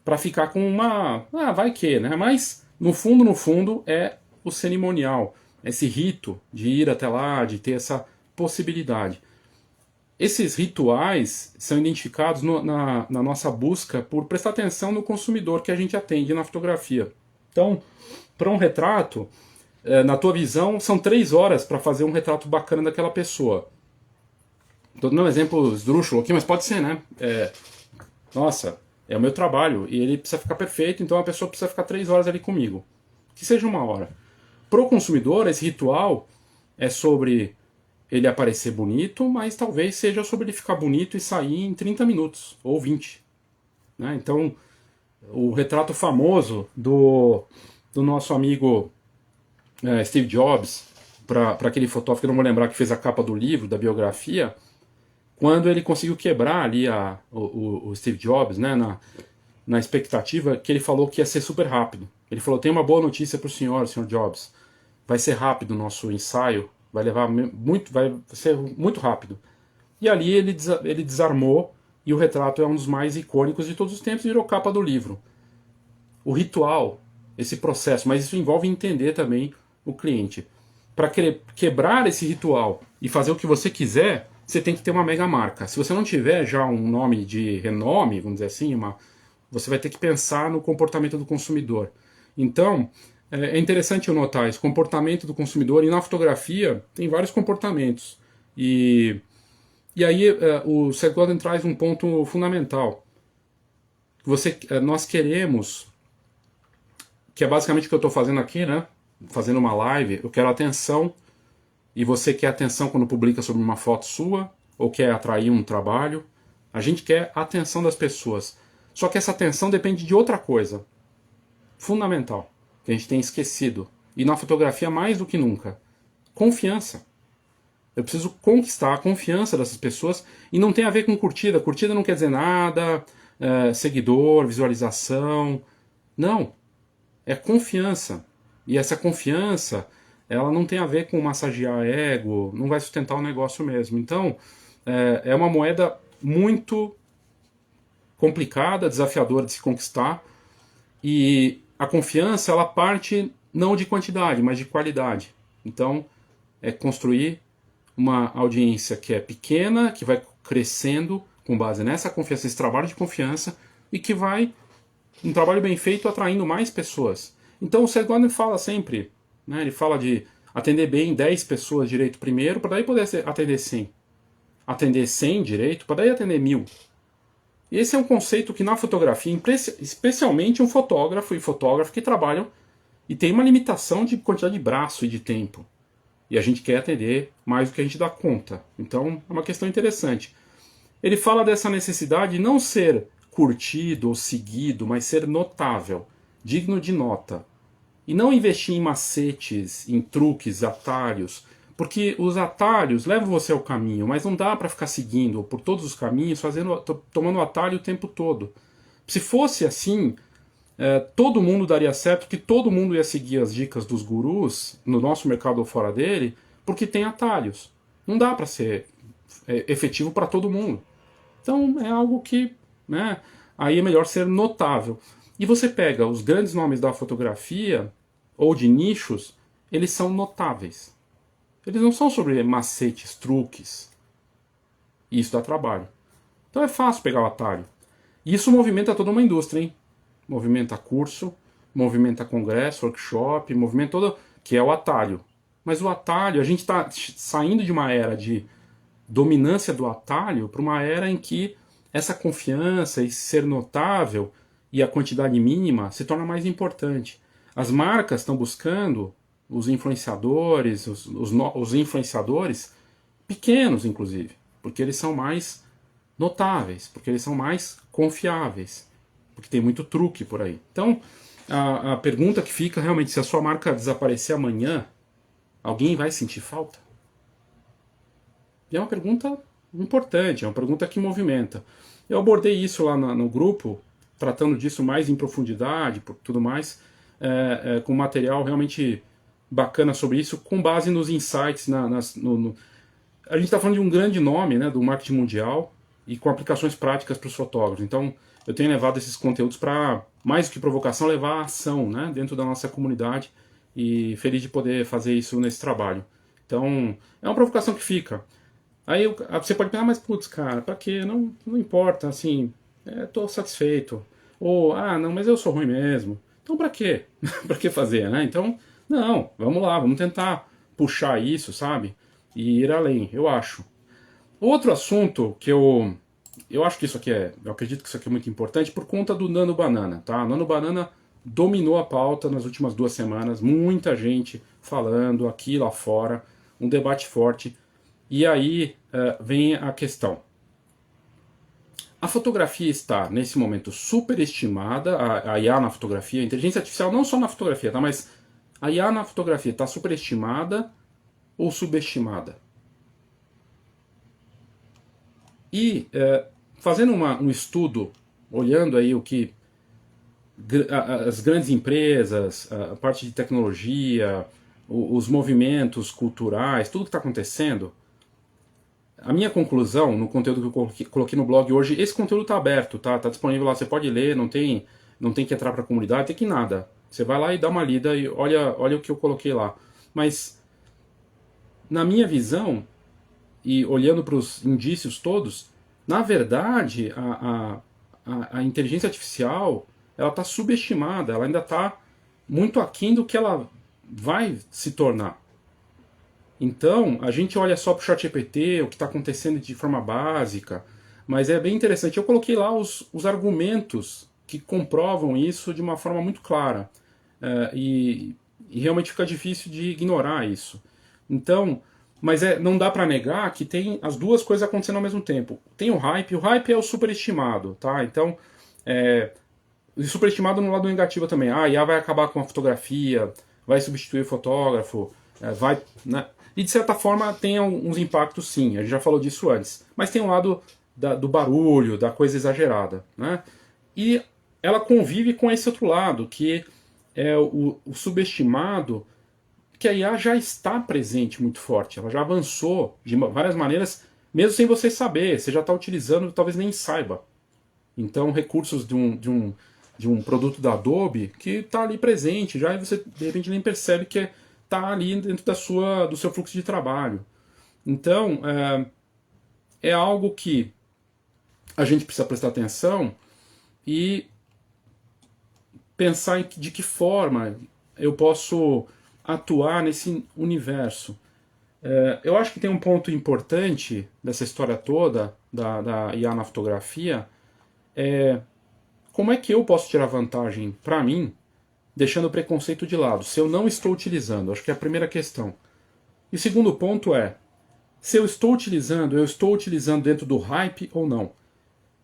para ficar com uma... vai que, né? Mas, no fundo, é o cerimonial. Esse rito de ir até lá, de ter essa possibilidade. Esses rituais são identificados na nossa busca por prestar atenção no consumidor que a gente atende na fotografia. Então, para um retrato, na tua visão, são 3 horas para fazer um retrato bacana daquela pessoa. Estou dando um exemplo esdrúxulo aqui, mas pode ser, né? Nossa, é o meu trabalho e ele precisa ficar perfeito, então a pessoa precisa ficar 3 horas ali comigo. Que seja 1 hora. Para o consumidor, esse ritual é sobre ele aparecer bonito, mas talvez seja sobre ele ficar bonito e sair em 30 minutos, ou 20. Né? Então, o retrato famoso do nosso amigo Steve Jobs, para aquele fotógrafo que eu não vou lembrar que fez a capa do livro, da biografia, quando ele conseguiu quebrar ali o Steve Jobs, né, na expectativa que ele falou que ia ser super rápido. Ele falou, tem uma boa notícia para o senhor Jobs, vai ser rápido o nosso ensaio, vai ser muito rápido. E ali ele desarmou, e o retrato é um dos mais icônicos de todos os tempos e virou capa do livro. O ritual, esse processo, mas isso envolve entender também o cliente. Para quebrar esse ritual e fazer o que você quiser, você tem que ter uma mega marca. Se você não tiver já um nome de renome, vamos dizer assim, você vai ter que pensar no comportamento do consumidor. Então, é interessante eu notar esse comportamento do consumidor, e na fotografia tem vários comportamentos. E aí o Seth Godin traz um ponto fundamental. Nós queremos, que é basicamente o que eu estou fazendo aqui, né? Fazendo uma live, eu quero atenção, e você quer atenção quando publica sobre uma foto sua, ou quer atrair um trabalho. A gente quer a atenção das pessoas. Só que essa atenção depende de outra coisa, fundamental, que a gente tem esquecido, e na fotografia mais do que nunca: confiança. Eu preciso conquistar a confiança dessas pessoas, e não tem a ver com curtida. Curtida não quer dizer nada, seguidor, visualização. Não, é confiança. E essa confiança, ela não tem a ver com massagear ego, não vai sustentar o negócio mesmo. Então, é uma moeda muito complicada, desafiadora de se conquistar, e a confiança, ela parte não de quantidade, mas de qualidade. Então, é construir uma audiência que é pequena, que vai crescendo com base nessa confiança, esse trabalho de confiança, e que vai, um trabalho bem feito, atraindo mais pessoas. Então o Seth Godin fala sempre, né, ele fala de atender bem 10 pessoas direito primeiro, para daí poder atender 100. Atender 100 direito, para daí atender 1000. Esse é um conceito que na fotografia, especialmente um fotógrafo e fotógrafo que trabalham e tem uma limitação de quantidade de braço e de tempo. E a gente quer atender mais do que a gente dá conta. Então é uma questão interessante. Ele fala dessa necessidade de não ser curtido ou seguido, mas ser notável, digno de nota. E não investir em macetes, em truques, atalhos, porque os atalhos levam você ao caminho, mas não dá para ficar seguindo por todos os caminhos, tomando atalho o tempo todo. Se fosse assim, todo mundo daria certo, porque todo mundo ia seguir as dicas dos gurus, no nosso mercado ou fora dele, porque tem atalhos. Não dá para ser efetivo para todo mundo. Então é algo que, né, aí é melhor ser notável. E você pega os grandes nomes da fotografia, ou de nichos, eles são notáveis. Eles não são sobre macetes, truques. E isso dá trabalho. Então é fácil pegar o atalho. E isso movimenta toda uma indústria, hein? Movimenta curso, movimenta congresso, workshop, movimenta todo, que é o atalho. Mas o atalho, a gente está saindo de uma era de dominância do atalho para uma era em que essa confiança e ser notável e a quantidade mínima se torna mais importante. As marcas estão buscando os influenciadores, os influenciadores pequenos, inclusive, porque eles são mais notáveis, porque eles são mais confiáveis, porque tem muito truque por aí. Então, a pergunta que fica realmente, se a sua marca desaparecer amanhã, alguém vai sentir falta? E é uma pergunta importante, é uma pergunta que movimenta. Eu abordei isso lá no grupo, tratando disso mais em profundidade, tudo mais, com material realmente bacana sobre isso, com base nos insights. A gente está falando de um grande nome, né, do marketing mundial, e com aplicações práticas para os fotógrafos. Então, eu tenho levado esses conteúdos para, mais do que provocação, levar a ação, né, dentro da nossa comunidade, e feliz de poder fazer isso nesse trabalho. Então, é uma provocação que fica. Aí você pode pensar, mas putz, cara, pra quê? Não importa, assim, tô satisfeito. Ou, não, mas eu sou ruim mesmo. Então pra quê? Pra que fazer, né? Então, não, vamos lá, vamos tentar puxar isso, sabe? E ir além, eu acho. Outro assunto que eu acho que isso aqui eu acredito que isso aqui é muito importante por conta do Nano Banana, tá? Nano Banana dominou a pauta nas últimas 2 semanas, muita gente falando aqui lá fora, um debate forte. E aí vem a questão. A fotografia está, nesse momento, superestimada, a IA na fotografia, a inteligência artificial não só na fotografia, tá? Mas a IA na fotografia está superestimada ou subestimada? E fazendo um estudo, olhando aí o que as grandes empresas, a parte de tecnologia, os movimentos culturais, tudo que está acontecendo, a minha conclusão, no conteúdo que eu coloquei no blog hoje, esse conteúdo está aberto, tá disponível lá, você pode ler, não tem que entrar para a comunidade, tem que nada. Você vai lá e dá uma lida e olha o que eu coloquei lá. Mas, na minha visão, e olhando para os indícios todos, na verdade, a inteligência artificial ela está subestimada, ela ainda está muito aquém do que ela vai se tornar. Então, a gente olha só para o ChatGPT, o que está acontecendo de forma básica, mas é bem interessante. Eu coloquei lá os argumentos que comprovam isso de uma forma muito clara. E realmente fica difícil de ignorar isso. Então, mas não dá para negar que tem as duas coisas acontecendo ao mesmo tempo. Tem o hype é o superestimado, tá? Então, superestimado no lado negativo também. A IA vai acabar com a fotografia, vai substituir o fotógrafo, vai... Né? E de certa forma tem uns impactos sim, a gente já falou disso antes. Mas tem um lado do barulho, da coisa exagerada. Né? E ela convive com esse outro lado, que é o subestimado, que a IA já está presente muito forte. Ela já avançou de várias maneiras, mesmo sem você saber. Você já está utilizando, talvez nem saiba. Então, recursos de um produto da Adobe que está ali presente, já e você de repente nem percebe que está ali dentro do seu fluxo de trabalho. Então, é algo que a gente precisa prestar atenção e pensar de que forma eu posso atuar nesse universo. Eu acho que tem um ponto importante dessa história toda, da IA na fotografia, como é que eu posso tirar vantagem para mim, deixando o preconceito de lado, se eu não estou utilizando? Acho que é a primeira questão. E o segundo ponto é, se eu estou utilizando dentro do hype ou não?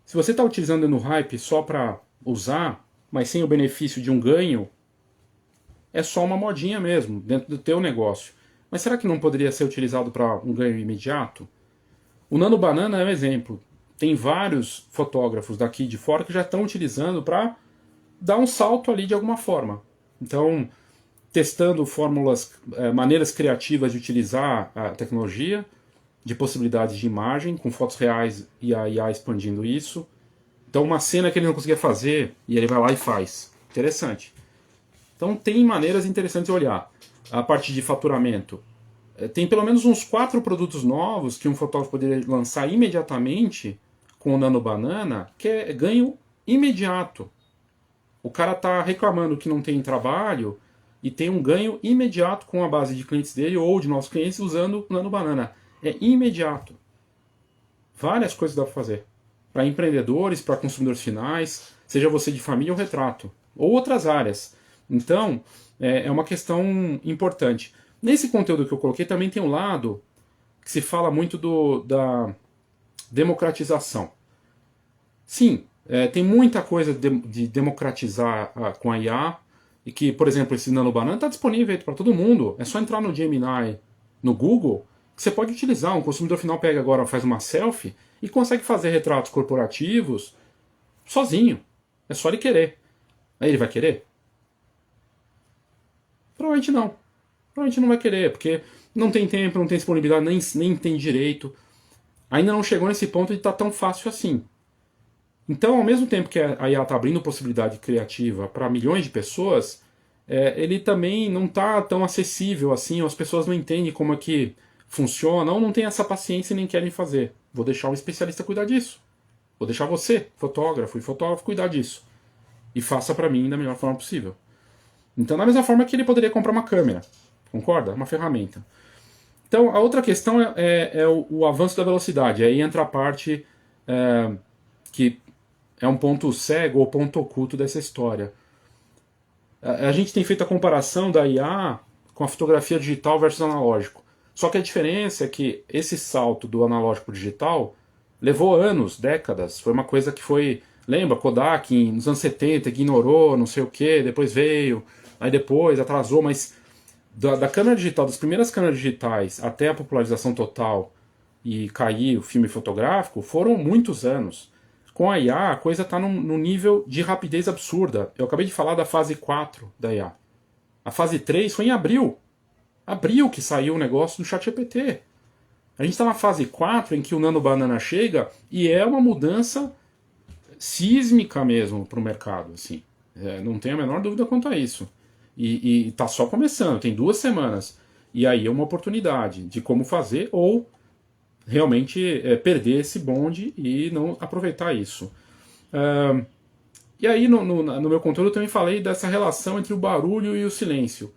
Se você está utilizando no hype só para usar, mas sem o benefício de um ganho, é só uma modinha mesmo, dentro do teu negócio. Mas será que não poderia ser utilizado para um ganho imediato? O Nano Banana é um exemplo. Tem vários fotógrafos daqui de fora que já estão utilizando para dar um salto ali de alguma forma. Então, testando fórmulas, maneiras criativas de utilizar a tecnologia, de possibilidades de imagem, com fotos reais e a IA expandindo isso. Então, uma cena que ele não conseguia fazer, e ele vai lá e faz. Interessante. Então, tem maneiras interessantes de olhar. A parte de faturamento. Tem pelo menos uns 4 produtos novos que um fotógrafo poderia lançar imediatamente com o Nano Banana, que é ganho imediato. O cara está reclamando que não tem trabalho e tem um ganho imediato com a base de clientes dele ou de novos clientes usando o Nano Banana. É imediato. Várias coisas dá para fazer. Para empreendedores, para consumidores finais, seja você de família ou retrato, ou outras áreas. Então, é uma questão importante. Nesse conteúdo que eu coloquei também tem um lado que se fala muito da democratização. Sim, tem muita coisa de democratizar com a IA, e que, por exemplo, esse Nano Banana está disponível para todo mundo. É só entrar no Gemini, no Google, que você pode utilizar. Um consumidor final pega agora, faz uma selfie e consegue fazer retratos corporativos sozinho. É só ele querer. Aí ele vai querer? Provavelmente não. Provavelmente não vai querer, porque não tem tempo, não tem disponibilidade, nem tem direito. Ainda não chegou nesse ponto de estar tão fácil assim. Então, ao mesmo tempo que a IA está abrindo possibilidade criativa para milhões de pessoas, ele também não está tão acessível assim, ou as pessoas não entendem como é que funciona, ou não tem essa paciência e nem querem fazer. Vou deixar um especialista cuidar disso. Vou deixar você, fotógrafo e fotógrafo, cuidar disso. E faça para mim da melhor forma possível. Então, da mesma forma que ele poderia comprar uma câmera, concorda? Uma ferramenta. Então, a outra questão é o avanço da velocidade. Aí entra a parte que é um ponto cego ou ponto oculto dessa história. A gente tem feito a comparação da IA com a fotografia digital versus analógico. Só que a diferença é que esse salto do analógico para o digital levou anos, décadas. Foi uma coisa que foi... Lembra, Kodak nos anos 70 ignorou, não sei o que, depois veio, aí depois atrasou, mas da câmera digital, das primeiras câmeras digitais até a popularização total e cair o filme fotográfico, foram muitos anos. Com a IA, a coisa está num nível de rapidez absurda. Eu acabei de falar da fase 4 da IA. A fase 3 foi em abril. Abril que saiu o negócio do ChatGPT. A gente está na fase 4 em que o Nano Banana chega e é uma mudança sísmica mesmo para o mercado. Assim. Não tenho a menor dúvida quanto a isso. E está só começando, tem 2 semanas. E aí é uma oportunidade de como fazer ou realmente perder esse bonde e não aproveitar isso. E aí no meu conteúdo eu também falei dessa relação entre o barulho e o silêncio.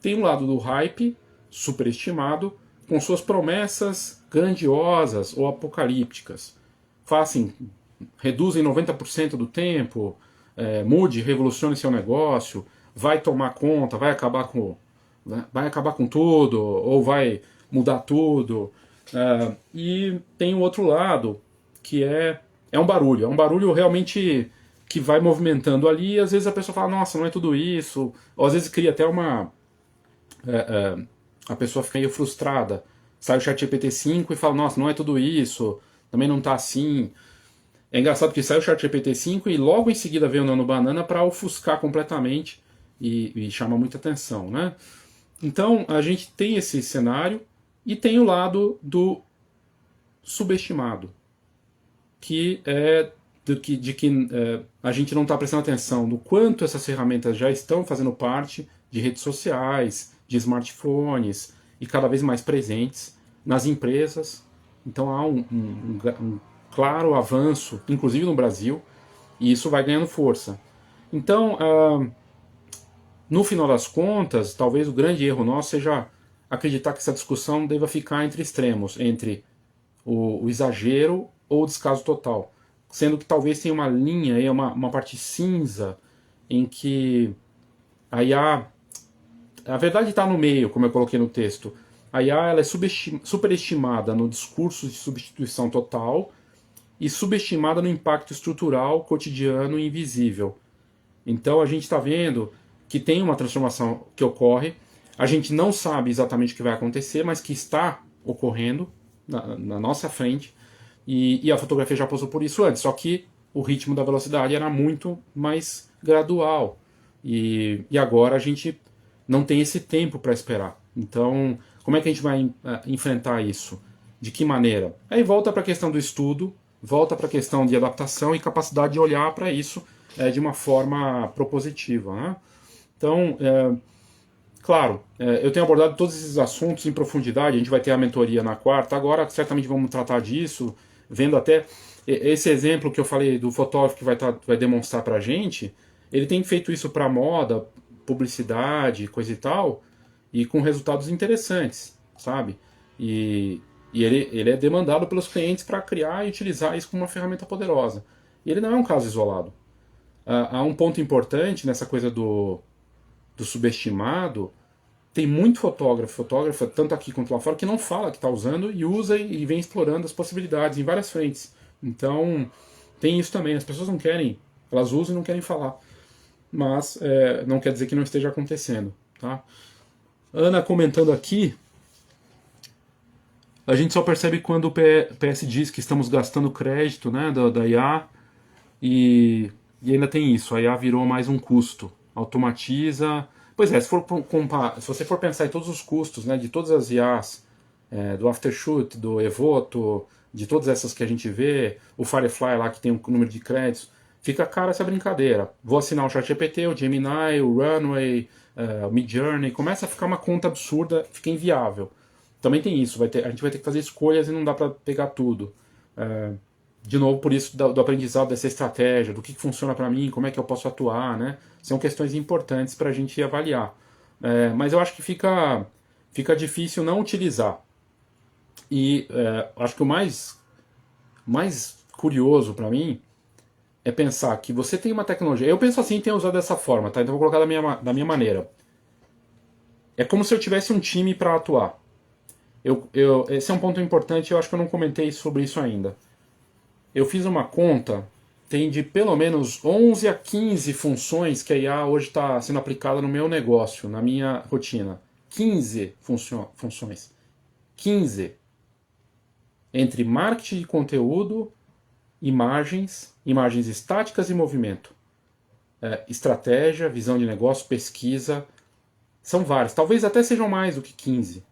Tem um lado do hype, superestimado, com suas promessas grandiosas ou apocalípticas. Fazem, reduzem 90% do tempo, mude, revolucione seu negócio, vai tomar conta, vai acabar com tudo, ou vai mudar tudo. E tem o outro lado, que é um barulho realmente que vai movimentando ali, e às vezes a pessoa fala, nossa, não é tudo isso, ou às vezes cria até a pessoa fica meio frustrada, sai o ChatGPT 5 e fala, nossa, não é tudo isso, também não tá assim. É engraçado que sai o ChatGPT 5 e logo em seguida vem o Nano Banana para ofuscar completamente e chama muita atenção, né? Então a gente tem esse cenário e tem o lado do subestimado, que é de que a gente não está prestando atenção no quanto essas ferramentas já estão fazendo parte de redes sociais, de smartphones e cada vez mais presentes nas empresas. Então há um claro avanço, inclusive no Brasil, e isso vai ganhando força. Então, no final das contas, talvez o grande erro nosso seja acreditar que essa discussão deva ficar entre extremos, entre o exagero ou o descaso total. Sendo que talvez tenha uma linha, aí, uma parte cinza, em que a IA, a verdade está no meio, como eu coloquei no texto. A IA ela é superestimada no discurso de substituição total e subestimada no impacto estrutural, cotidiano e invisível. Então a gente está vendo que tem uma transformação que ocorre, a gente não sabe exatamente o que vai acontecer, mas que está ocorrendo na nossa frente, e a fotografia já passou por isso antes, só que o ritmo da velocidade era muito mais gradual, e agora a gente não tem esse tempo para esperar. Então, como é que a gente vai enfrentar isso? De que maneira? Aí volta para a questão do estudo, volta para a questão de adaptação e capacidade de olhar para isso de uma forma propositiva. Né? Então, claro, eu tenho abordado todos esses assuntos em profundidade, a gente vai ter a mentoria na quarta, agora certamente vamos tratar disso, vendo até esse exemplo que eu falei do fotógrafo que vai demonstrar para a gente, ele tem feito isso para moda, publicidade, coisa e tal, e com resultados interessantes, sabe? E ele é demandado pelos clientes para criar e utilizar isso como uma ferramenta poderosa. E ele não é um caso isolado. Há um ponto importante nessa coisa do subestimado. Tem muito fotógrafo, tanto aqui quanto lá fora, que não fala que está usando e usa e vem explorando as possibilidades em várias frentes. Então, tem isso também. As pessoas não querem, elas usam e não querem falar. Mas não quer dizer que não esteja acontecendo. Tá? Ana comentando aqui, a gente só percebe quando o PS diz que estamos gastando crédito, né, da IA, e ainda tem isso, a IA virou mais um custo. Automatiza. Pois é, se você for pensar em todos os custos, né, de todas as IAs, do Aftershoot, do Evoto, de todas essas que a gente vê, o Firefly lá que tem um número de créditos, fica cara essa brincadeira. Vou assinar o ChatGPT, o Gemini, o Runway, o Midjourney, começa a ficar uma conta absurda, fica inviável. Também tem isso, a gente vai ter que fazer escolhas e não dá para pegar tudo. De novo, por isso do aprendizado dessa estratégia, do que funciona para mim, como é que eu posso atuar, né? São questões importantes para a gente avaliar. Mas eu acho que fica difícil não utilizar. E acho que o mais curioso para mim é pensar que você tem uma tecnologia. Eu penso assim e tenho usado dessa forma, tá? Então eu vou colocar da minha maneira. É como se eu tivesse um time para atuar. Esse é um ponto importante, eu acho que eu não comentei sobre isso ainda. Eu fiz uma conta, tem de pelo menos 11 a 15 funções que a IA hoje está sendo aplicada no meu negócio, na minha rotina. 15 funções. 15. Entre marketing de conteúdo, imagens estáticas e movimento. Estratégia, visão de negócio, pesquisa. São várias, talvez até sejam mais do que 15.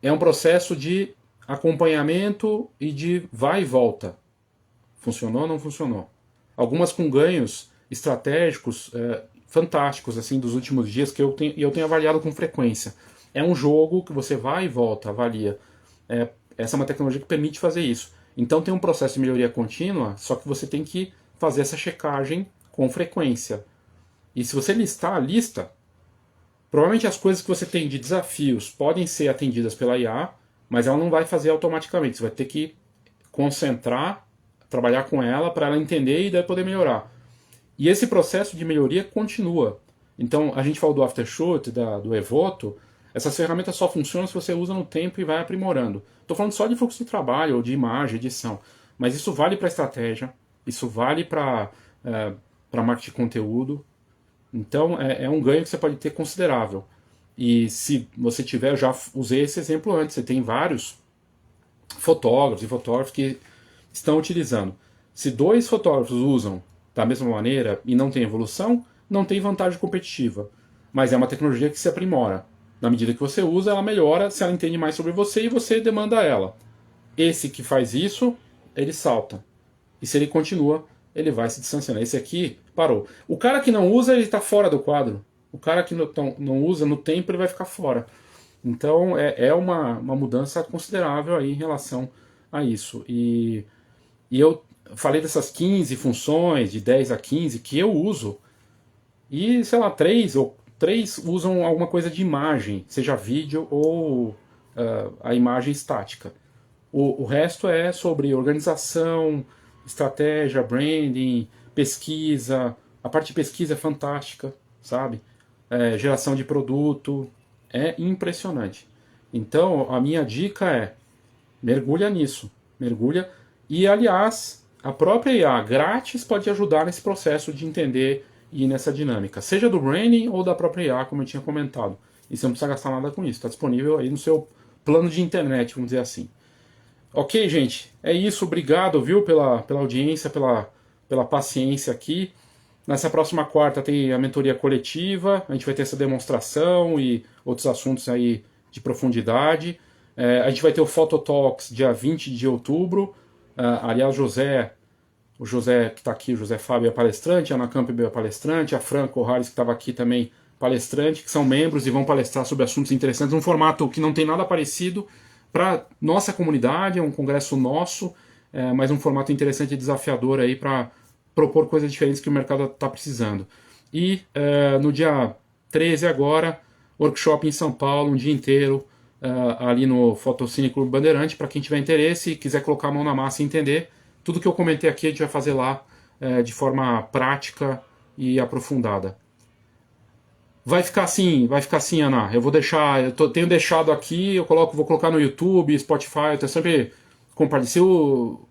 É um processo de acompanhamento e de vai e volta. Funcionou ou não funcionou? Algumas com ganhos estratégicos fantásticos assim dos últimos dias que eu tenho avaliado com frequência. É um jogo que você vai e volta, avalia. Essa é uma tecnologia que permite fazer isso. Então tem um processo de melhoria contínua, só que você tem que fazer essa checagem com frequência. E se você listar a lista, provavelmente as coisas que você tem de desafios podem ser atendidas pela IA, mas ela não vai fazer automaticamente. Você vai ter que concentrar, trabalhar com ela para ela entender e daí poder melhorar. E esse processo de melhoria continua. Então, a gente falou do Aftershoot, do Evoto, essas ferramentas só funcionam se você usa no tempo e vai aprimorando. Estou falando só de fluxo de trabalho, ou de imagem, edição. Mas isso vale para estratégia, isso vale para marketing de conteúdo. Então, é um ganho que você pode ter considerável. E se você tiver, eu já usei esse exemplo antes, você tem vários fotógrafos e fotógrafos que estão utilizando. Se 2 fotógrafos usam da mesma maneira e não tem evolução, não tem vantagem competitiva. Mas é uma tecnologia que se aprimora. Na medida que você usa, ela melhora se ela entende mais sobre você e você demanda ela. Esse que faz isso, ele salta. E se ele continua, ele vai se distanciando. Esse aqui parou. O cara que não usa, ele está fora do quadro. O cara que não usa no tempo, ele vai ficar fora. Então é uma mudança considerável aí em relação a isso. E eu falei dessas 15 funções, de 10 a 15, que eu uso E, sei lá, três usam alguma coisa de imagem, seja vídeo ou a imagem estática. O resto é sobre organização, estratégia, branding, pesquisa. A parte de pesquisa é fantástica, sabe? Geração de produto. É impressionante. Então, a minha dica é: mergulha nisso. Mergulha. E, aliás, a própria IA grátis pode ajudar nesse processo de entender e ir nessa dinâmica. Seja do branding ou da própria IA, como eu tinha comentado. E você não precisa gastar nada com isso. Está disponível aí no seu plano de internet, vamos dizer assim. Ok, gente? É isso. Obrigado, viu, pela audiência, pela paciência aqui. Nessa próxima quarta tem a mentoria coletiva. A gente vai ter essa demonstração e outros assuntos aí de profundidade. A gente vai ter o Phototalks dia 20 de outubro. Aliás, o José que está aqui, o José Fábio é palestrante, a Ana Campbell é palestrante, a Fran Corrales que estava aqui também palestrante, que são membros e vão palestrar sobre assuntos interessantes, um formato que não tem nada parecido para nossa comunidade, é um congresso nosso, mas um formato interessante e desafiador aí para propor coisas diferentes que o mercado está precisando. E no dia 13 agora, workshop em São Paulo, um dia inteiro, ali no Fotocine Clube Bandeirante, para quem tiver interesse e quiser colocar a mão na massa e entender, tudo que eu comentei aqui a gente vai fazer lá de forma prática e aprofundada. Vai ficar assim, Ana. Eu vou deixar, tenho deixado aqui, vou colocar no YouTube, Spotify, eu tenho sempre compartilhar.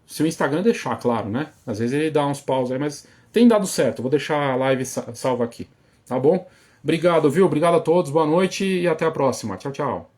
Se o Instagram deixar, claro, né? Às vezes ele dá uns paus aí, mas tem dado certo. Eu vou deixar a live salva aqui, tá bom? Obrigado, viu? Obrigado a todos, boa noite e até a próxima. Tchau, tchau.